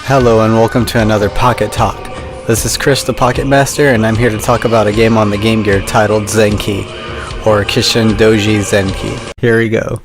Hello and welcome to another Pocket Talk. This is Chris the Pocket Master and I'm here to talk about a game on the Game Gear titled Zenki, or Kishin Doji Zenki. Here we go.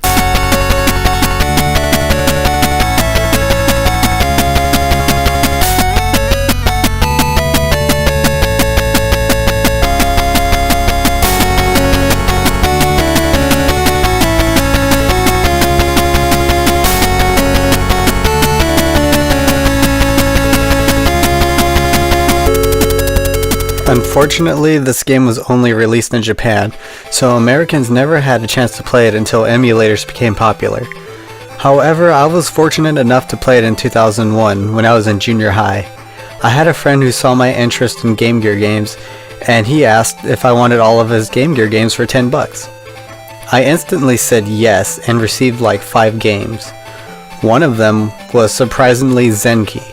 Unfortunately, this game was only released in Japan, so Americans never had a chance to play it until emulators became popular. However, I was fortunate enough to play it in 2001 when I was in junior high. I had a friend who saw my interest in Game Gear games, and he asked if I wanted all of his Game Gear games for $10. I instantly said yes and received like 5 games. One of them was surprisingly Zenki.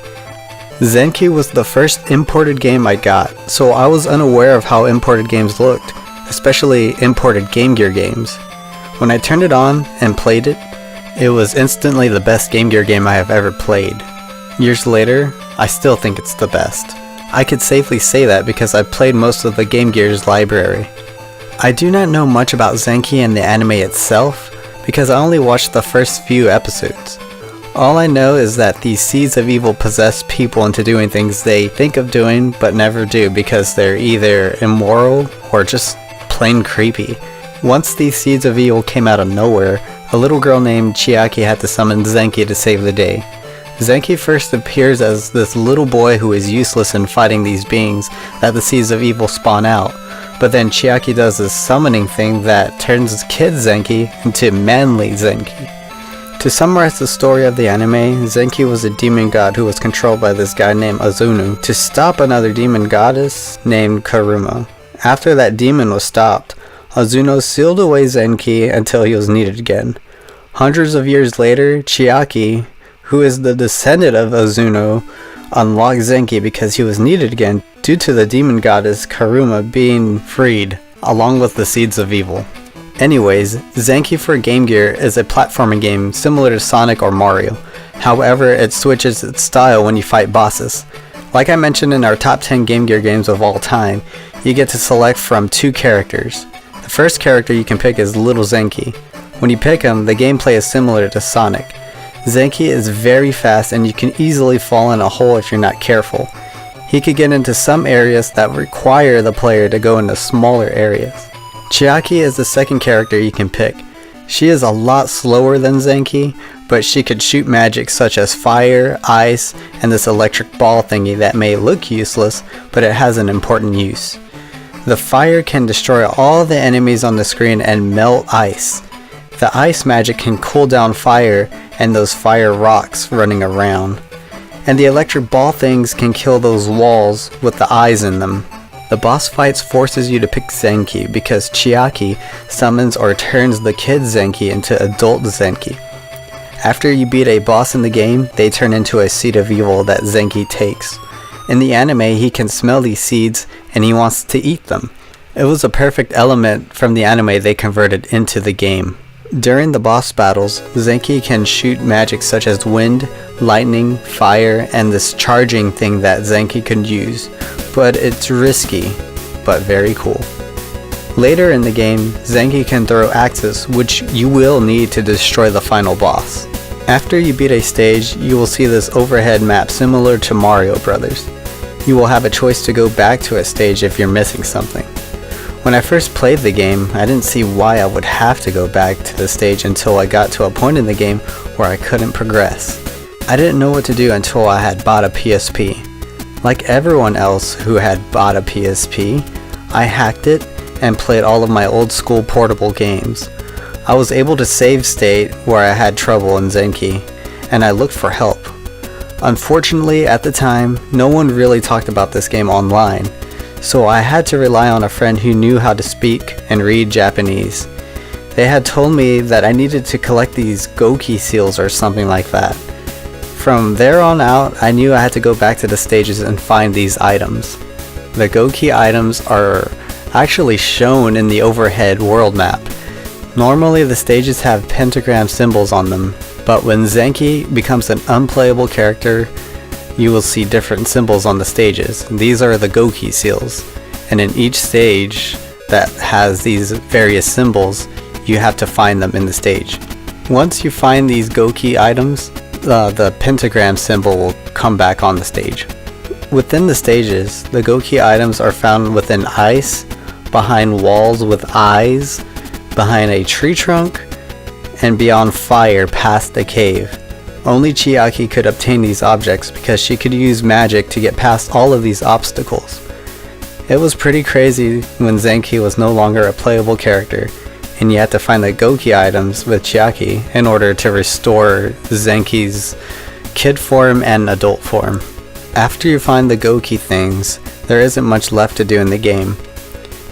Zenki was the first imported game I got, so I was unaware of how imported games looked, especially imported Game Gear games. When I turned it on and played it, it was instantly the best Game Gear game I have ever played. Years later, I still think it's the best. I could safely say that because I played most of the Game Gear's library. I do not know much about Zenki and the anime itself because I only watched the first few episodes. All I know is that these seeds of evil possess people into doing things they think of doing but never do because they're either immoral or just plain creepy. Once these seeds of evil came out of nowhere, a little girl named Chiaki had to summon Zenki to save the day. Zenki first appears as this little boy who is useless in fighting these beings that the seeds of evil spawn out, but then Chiaki does this summoning thing that turns kid Zenki into manly Zenki. To summarize the story of the anime, Zenki was a demon god who was controlled by this guy named Azunu to stop another demon goddess named Karuma. After that demon was stopped, Azuno sealed away Zenki until he was needed again. Hundreds of years later, Chiaki, who is the descendant of Azuno, unlocked Zenki because he was needed again due to the demon goddess Karuma being freed, along with the seeds of evil. Anyways, Zenki for Game Gear is a platforming game similar to Sonic or Mario. However, it switches its style when you fight bosses. Like I mentioned in our top 10 Game Gear games of all time, you get to select from 2 characters. The first character you can pick is Little Zenki. When you pick him, the gameplay is similar to Sonic. Zenki is very fast and you can easily fall in a hole if you're not careful. He could get into some areas that require the player to go into smaller areas. Chiaki is the second character you can pick. She is a lot slower than Zenki, but she could shoot magic such as fire, ice, and this electric ball thingy that may look useless, but it has an important use. The fire can destroy all the enemies on the screen and melt ice. The ice magic can cool down fire and those fire rocks running around. And the electric ball things can kill those walls with the eyes in them. The boss fights forces you to pick Zenki because Chiaki summons or turns the kid Zenki into adult Zenki. After you beat a boss in the game, they turn into a seed of evil that Zenki takes. In the anime, he can smell these seeds and he wants to eat them. It was a perfect element from the anime they converted into the game. During the boss battles, Zenki can shoot magic such as wind, lightning, fire, and this charging thing that Zenki can use, but it's risky, but very cool. Later in the game, Zenki can throw axes, which you will need to destroy the final boss. After you beat a stage, you will see this overhead map similar to Mario Brothers. You will have a choice to go back to a stage if you're missing something. When I first played the game, I didn't see why I would have to go back to the stage until I got to a point in the game where I couldn't progress. I didn't know what to do until I had bought a PSP. Like everyone else who had bought a PSP, I hacked it and played all of my old school portable games. I was able to save state where I had trouble in Zenki, and I looked for help. Unfortunately, at the time, no one really talked about this game online, so I had to rely on a friend who knew how to speak and read Japanese. They had told me that I needed to collect these Goki seals or something like that. From there on out, I knew I had to go back to the stages and find these items. The Goki items are actually shown in the overhead world map. Normally the stages have pentagram symbols on them, but when Zenki becomes an unplayable character, you will see different symbols on the stages. These are the Goki seals, and in each stage that has these various symbols, you have to find them in the stage. Once you find these Goki items, the pentagram symbol will come back on the stage. Within the stages, the Goki items are found within ice, behind walls with eyes, behind a tree trunk, and beyond fire past a cave. Only Chiaki could obtain these objects because she could use magic to get past all of these obstacles. It was pretty crazy when Zenki was no longer a playable character, and you had to find the Goki items with Chiaki in order to restore Zenki's kid form and adult form. After you find the Goki things, there isn't much left to do in the game.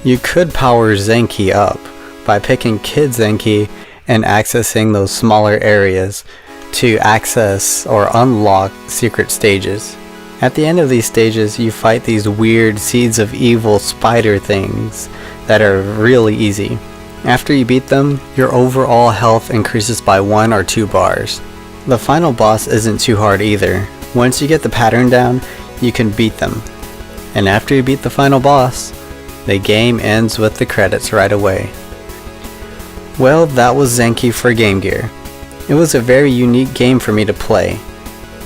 You could power Zenki up by picking Kid Zenki and accessing those smaller areas to access or unlock secret stages. At the end of these stages, you fight these weird seeds of evil spider things that are really easy. After you beat them, your overall health increases by 1 or 2 bars. The final boss isn't too hard either. Once you get the pattern down, you can beat them. And after you beat the final boss, the game ends with the credits right away. Well, that was Zenki for Game Gear. It was a very unique game for me to play.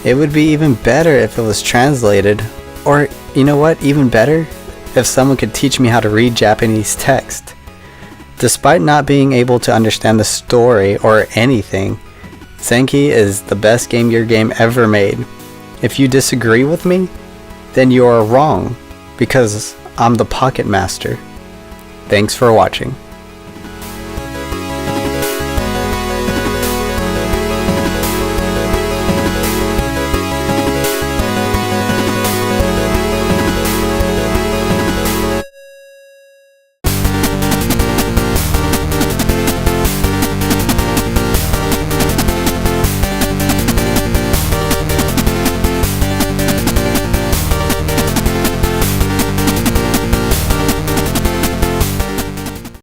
It would be even better if it was translated, or you know what, even better, if someone could teach me how to read Japanese text. Despite not being able to understand the story or anything, Zenki is the best Game Gear game ever made. If you disagree with me, then you are wrong, because I'm the Pocket Master. Thanks for watching.